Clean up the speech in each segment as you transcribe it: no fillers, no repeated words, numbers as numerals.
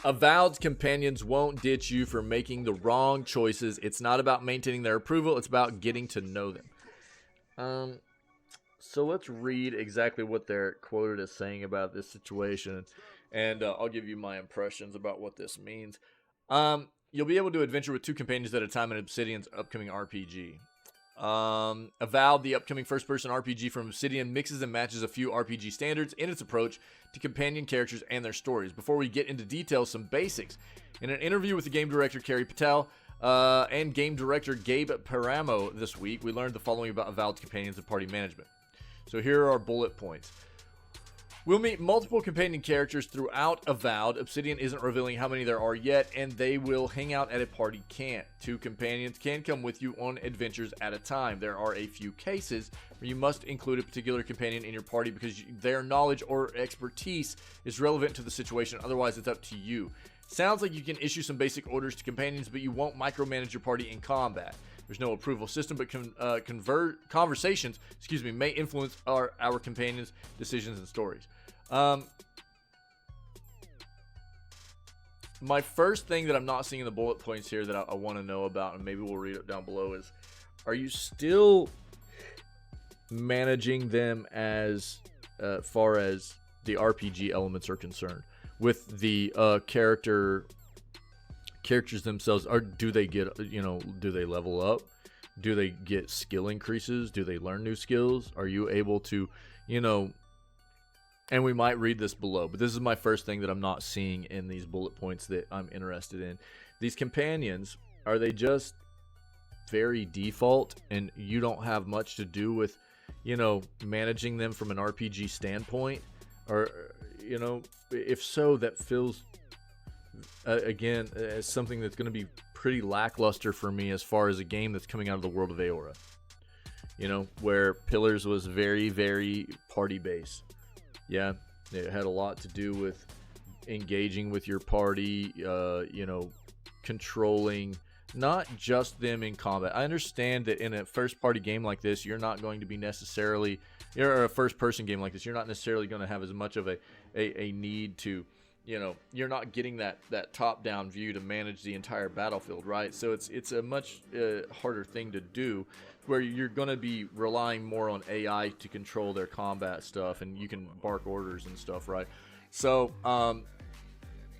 Avowed companions won't ditch you for making the wrong choices. It's not about maintaining their approval. It's about getting to know them. So let's read exactly what they're quoted as saying about this situation. And I'll give you my impressions about what this means. You'll be able to adventure with 2 companions at a time in Obsidian's upcoming RPG. Avowed, the upcoming first-person RPG from Obsidian, mixes and matches a few RPG standards in its approach to companion characters and their stories. Before we get into details, some basics. In an interview with the game director Carrie Patel and game director Gabe Paramo this week, we learned the following about Avowed's companions and party management. So here are our bullet points. We'll meet multiple companion characters throughout Avowed. Obsidian isn't revealing how many there are yet, and they will hang out at a party camp. 2 companions can come with you on adventures at a time. There are a few cases where you must include a particular companion in your party because their knowledge or expertise is relevant to the situation. Otherwise, it's up to you. Sounds like you can issue some basic orders to companions, but you won't micromanage your party in combat. There's no approval system, but conversations, may influence our companions' decisions and stories. My first thing that I'm not seeing in the bullet points here that I want to know about, and maybe we'll read it down below, is, are you still managing them as far as the RPG elements are concerned with the characters themselves? Or do they get, do they level up? Do they get skill increases? Do they learn new skills? Are you able to, and we might read this below, but this is my first thing that I'm not seeing in these bullet points that I'm interested in. These companions, are they just very default and you don't have much to do with, managing them from an RPG standpoint? Or, if so, that feels, again, as something that's going to be pretty lackluster for me as far as a game that's coming out of the world of Eora. Where Pillars was very, very party-based. Yeah, it had a lot to do with engaging with your party, controlling not just them in combat. I understand that in a first-party game like this, you're not going to be necessarily, or a first-person game like this, you're not necessarily going to have as much of a need to, you're not getting that top-down view to manage the entire battlefield, right? So it's a much harder thing to do, where you're going to be relying more on AI to control their combat stuff, and you can bark orders and stuff, right? So I'm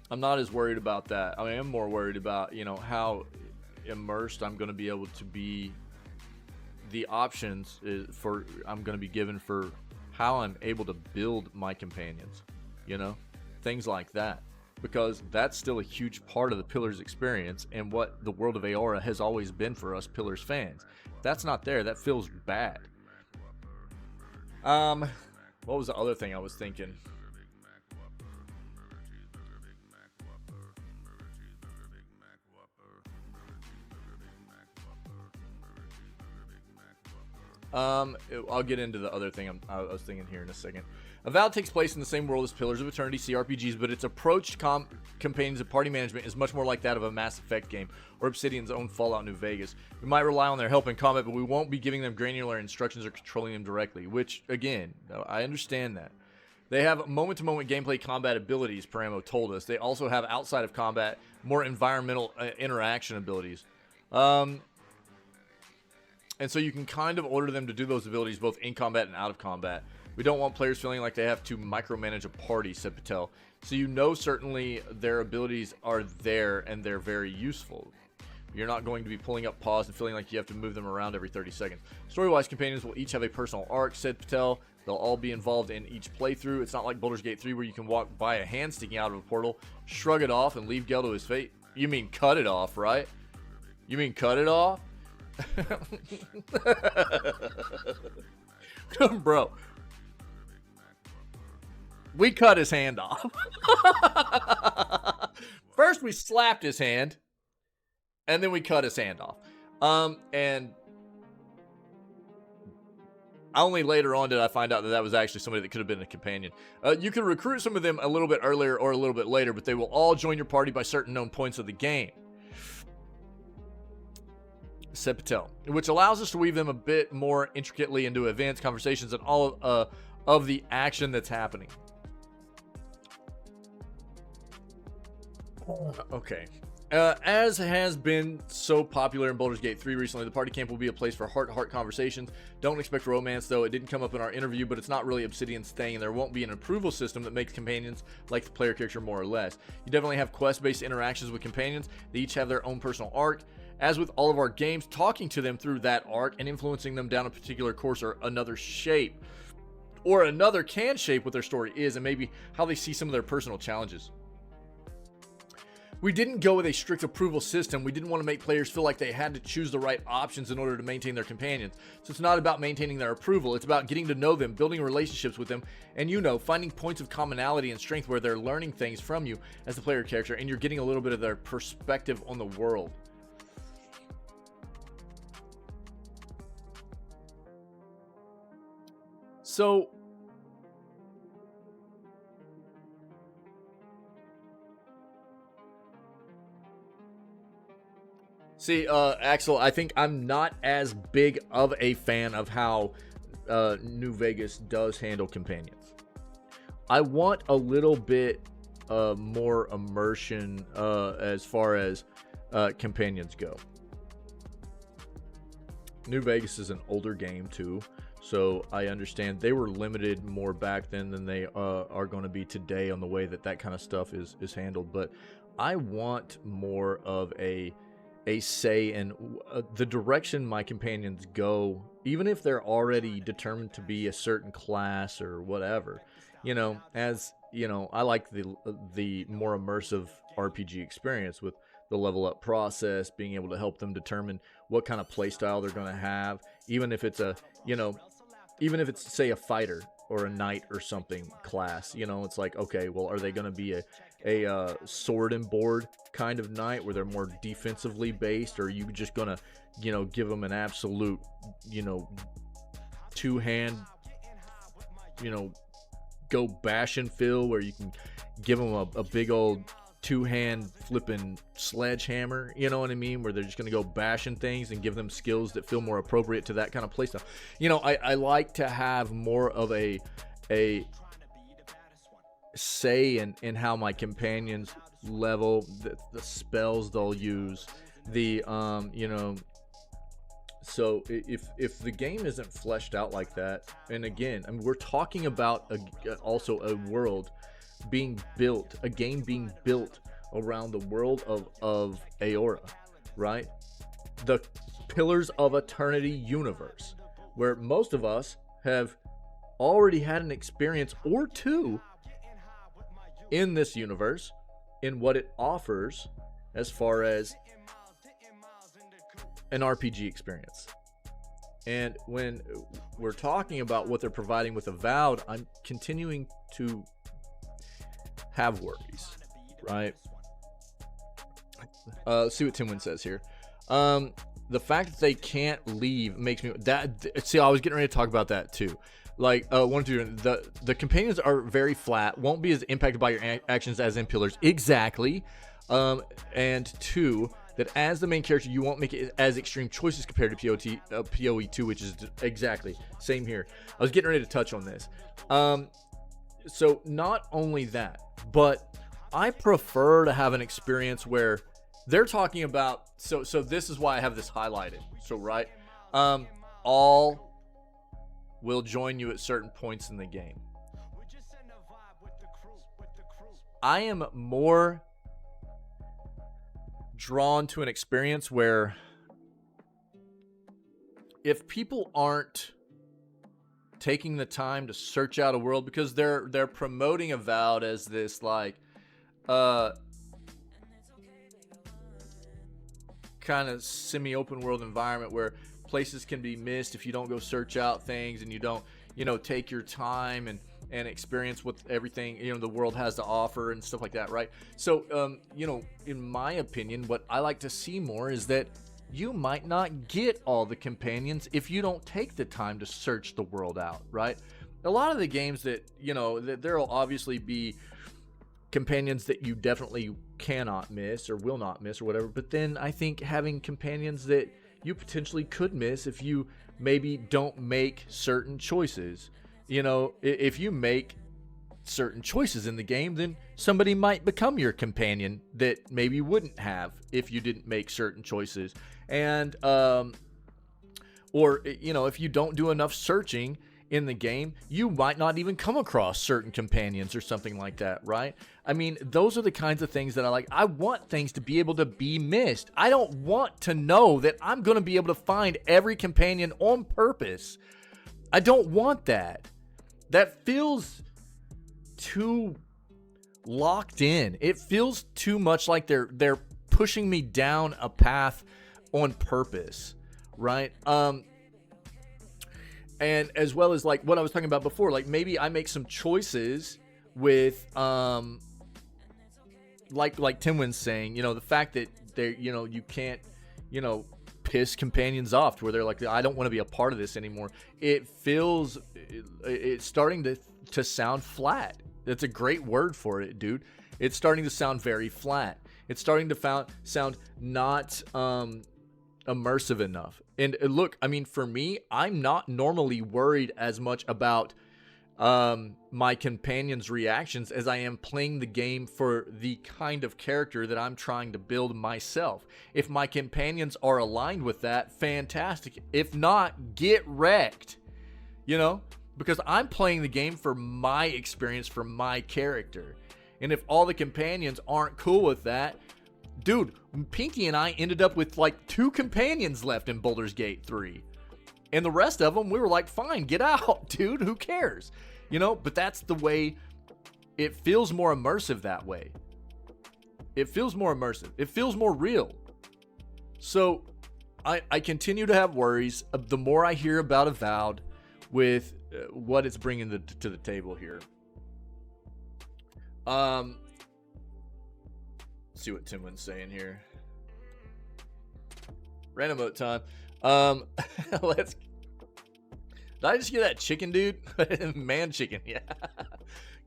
not as worried about that. I am more worried about, how immersed I'm going to be able to be, the options I'm going to be given for how I'm able to build my companions, things like that, because that's still a huge part of the Pillars experience and what the world of Eora has always been for us Pillars fans. If that's not there, that feels bad. What was the other thing I was thinking? I'll get into the other thing I was thinking here in a second. Avowed takes place in the same world as Pillars of Eternity CRPGs, but its approach to companions and party management is much more like that of a Mass Effect game or Obsidian's own Fallout New Vegas. We might rely on their help in combat, but we won't be giving them granular instructions or controlling them directly, which, again, I understand that. They have moment-to-moment gameplay combat abilities, Paramo told us. They also have, outside of combat, more environmental interaction abilities. And so you can kind of order them to do those abilities both in combat and out of combat. We don't want players feeling like they have to micromanage a party, said Patel. So certainly their abilities are there and they're very useful. You're not going to be pulling up pause and feeling like you have to move them around every 30 seconds. Story-wise, companions will each have a personal arc, said Patel. They'll all be involved in each playthrough. It's not like Baldur's Gate 3 where you can walk by a hand sticking out of a portal, shrug it off, and leave Gale to his fate. You mean cut it off, right? You mean cut it off? Bro, we cut his hand off. First we slapped his hand, and then we cut his hand off. And only later on did I find out that that was actually somebody that could have been a companion. You can recruit some of them a little bit earlier or a little bit later, but they will all join your party by certain known points of the game, said Patel, which allows us to weave them a bit more intricately into events, conversations, and all of the action that's happening. Okay. As has been so popular in Baldur's Gate 3 recently, the party camp will be a place for heart-to-heart conversations. Don't expect romance, though. It didn't come up in our interview, but it's not really Obsidian's thing, and there won't be an approval system that makes companions like the player character more or less. You definitely have quest-based interactions with companions. They each have their own personal arc. As with all of our games, talking to them through that arc and influencing them down a particular course or another shape, or another can shape what their story is and maybe how they see some of their personal challenges. We didn't go with a strict approval system. We didn't want to make players feel like they had to choose the right options in order to maintain their companions. So it's not about maintaining their approval. It's about getting to know them, building relationships with them, and finding points of commonality and strength where they're learning things from you as the player character, and you're getting a little bit of their perspective on the world. So see, Axel, I think I'm not as big of a fan of how New Vegas does handle companions. I want a little bit more immersion as far as companions go. New Vegas is an older game too, so I understand they were limited more back then than they are going to be today on the way that kind of stuff is handled. But I want more of a say in the direction my companions go, even if they're already determined to be a certain class or whatever. I like the more immersive RPG experience with the level up process, being able to help them determine what kind of play style they're going to have, even if it's say a fighter or a knight or something class. It's like, okay, well, are they going to be a sword and board kind of knight where they're more defensively based, or are you just going to give them an absolute two-hand go bash and fill, where you can give them a big old two-hand flipping sledgehammer, you know what I mean, where they're just going to go bashing things and give them skills that feel more appropriate to that kind of playstyle. I like to have more of a say in how my companions level, the spells they'll use, so if the game isn't fleshed out like that, and again, I mean, we're talking about also a world being built, a game being built around the world of Eora, right? The Pillars of Eternity universe, where most of us have already had an experience or two in this universe, in what it offers as far as an RPG experience. And when we're talking about what they're providing with Avowed, I'm continuing to have worries, right? See what Timwin says here. The fact that they can't leave makes me see, I was getting ready to talk about that too. Like, the companions are very flat, won't be as impacted by your actions as in Pillars. Exactly. And two, that as the main character, you won't make it as extreme choices compared to PoE2, which is exactly same here. I was getting ready to touch on this. So not only that, but I prefer to have an experience where they're talking about, so this is why I have this highlighted. So, right, all will join you at certain points in the game. I am more drawn to an experience where if people aren't taking the time to search out a world, because they're promoting Avowed as this like kind of semi-open world environment where places can be missed if you don't go search out things and you don't take your time and experience what everything the world has to offer and stuff like that, right? So in my opinion, what I like to see more is that you might not get all the companions if you don't take the time to search the world out, right? A lot of the games that there'll obviously be companions that you definitely cannot miss or will not miss or whatever, but then I think having companions that you potentially could miss if you maybe don't make certain choices. If you make certain choices in the game, then somebody might become your companion that maybe wouldn't have if you didn't make certain choices. And or, you know, if you don't do enough searching in the game, you might not even come across certain companions or something like that, right? I mean, those are the kinds of things that I like. I want things to be able to be missed. I don't want to know that I'm going to be able to find every companion on purpose. I don't want that. That feels too locked in. It feels too much like they're pushing me down a path on purpose, right? And as well as like what I was talking about before, like maybe I make some choices with like Timwin's saying, you know, the fact that they, you know, you can't, you know, piss companions off to where they're like, I don't want to be a part of this anymore. It feels, it's starting to sound flat. That's a great word for it, dude. It's starting to sound very flat. It's starting to sound not immersive enough. And look, I mean, for me, I'm not normally worried as much about my companions' reactions as I am playing the game for the kind of character that I'm trying to build myself. If my companions are aligned with that, fantastic. If not, get wrecked. You know? Because I'm playing the game for my experience, for my character. And if all the companions aren't cool with that, dude, Pinky and I ended up with like 2 companions left in Baldur's Gate 3. And the rest of them, we were like, fine, get out, dude, who cares? You know, but that's the way, it feels more immersive that way. It feels more immersive. It feels more real. So I continue to have worries. The more I hear about Avowed with what it's bringing to the table here. Let's see what Timwin's saying here. Random vote time. Let's. Did I just get that chicken, dude? Man chicken, yeah.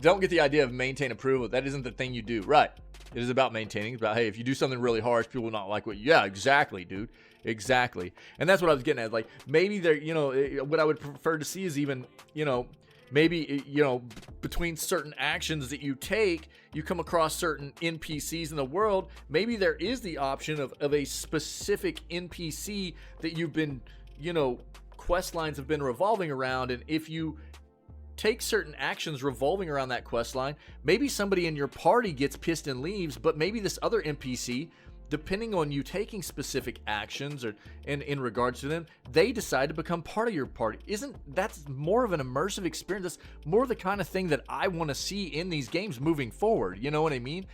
Don't get the idea of maintain approval. That isn't the thing you do. Right. It is about maintaining. It's about, hey, if you do something really harsh, people will not like what you... Yeah, exactly, dude. Exactly. And that's what I was getting at. Like, maybe there, you know, what I would prefer to see is even, you know, maybe, you know, between certain actions that you take, you come across certain NPCs in the world. Maybe there is the option of a specific NPC that you've been, you know, quest lines have been revolving around, and if you take certain actions revolving around that quest line, maybe somebody in your party gets pissed and leaves, but maybe this other NPC, depending on you taking specific actions or in regards to them, they decide to become part of your party. That's more of an immersive experience? That's more the kind of thing that I want to see in these games moving forward. You know what I mean?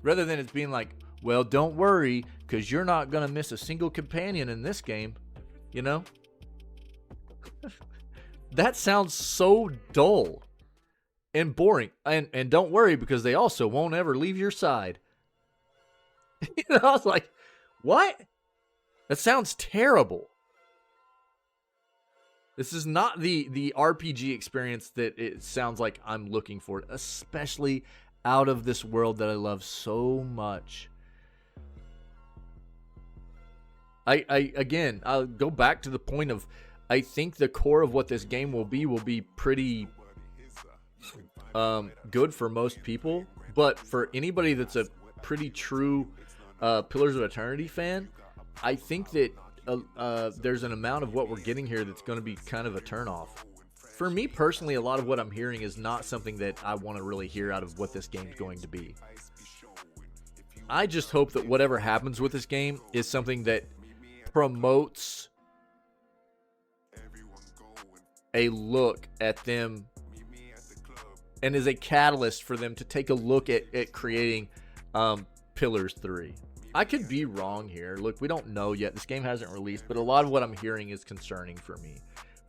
Rather than it being like, well, don't worry, because you're not going to miss a single companion in this game. You know? That sounds so dull and boring. And don't worry, because they also won't ever leave your side. You know, I was like, what? That sounds terrible. This is not the RPG experience that it sounds like I'm looking for, especially out of this world that I love so much. Again, I'll go back to the point of, I think the core of what this game will be pretty good for most people, but for anybody that's a pretty true Pillars of Eternity fan, I think that there's an amount of what we're getting here that's going to be kind of a turnoff. For me personally, a lot of what I'm hearing is not something that I want to really hear out of what this game's going to be. I just hope that whatever happens with this game is something that promotes a look at them and is a catalyst for them to take a look at creating Pillars 3. I could be wrong here. Look, we don't know yet. This game hasn't released, but a lot of what I'm hearing is concerning for me.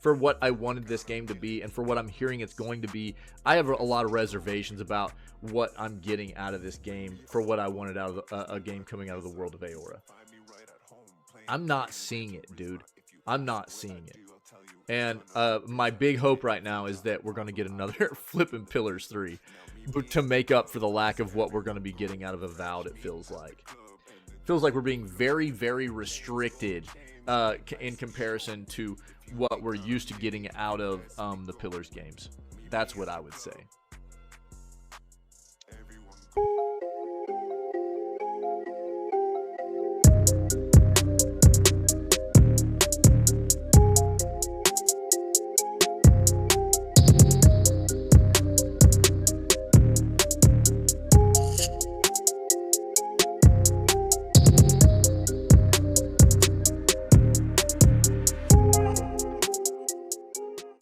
For what I wanted this game to be and for what I'm hearing it's going to be, I have a lot of reservations about what I'm getting out of this game for what I wanted out of a game coming out of the world of Eora. I'm not seeing it, dude. I'm not seeing it. And my big hope right now is that we're going to get another flipping Pillars 3 to make up for the lack of what we're going to be getting out of Avowed, it feels like. It feels like we're being very, very restricted in comparison to what we're used to getting out of the Pillars games. That's what I would say.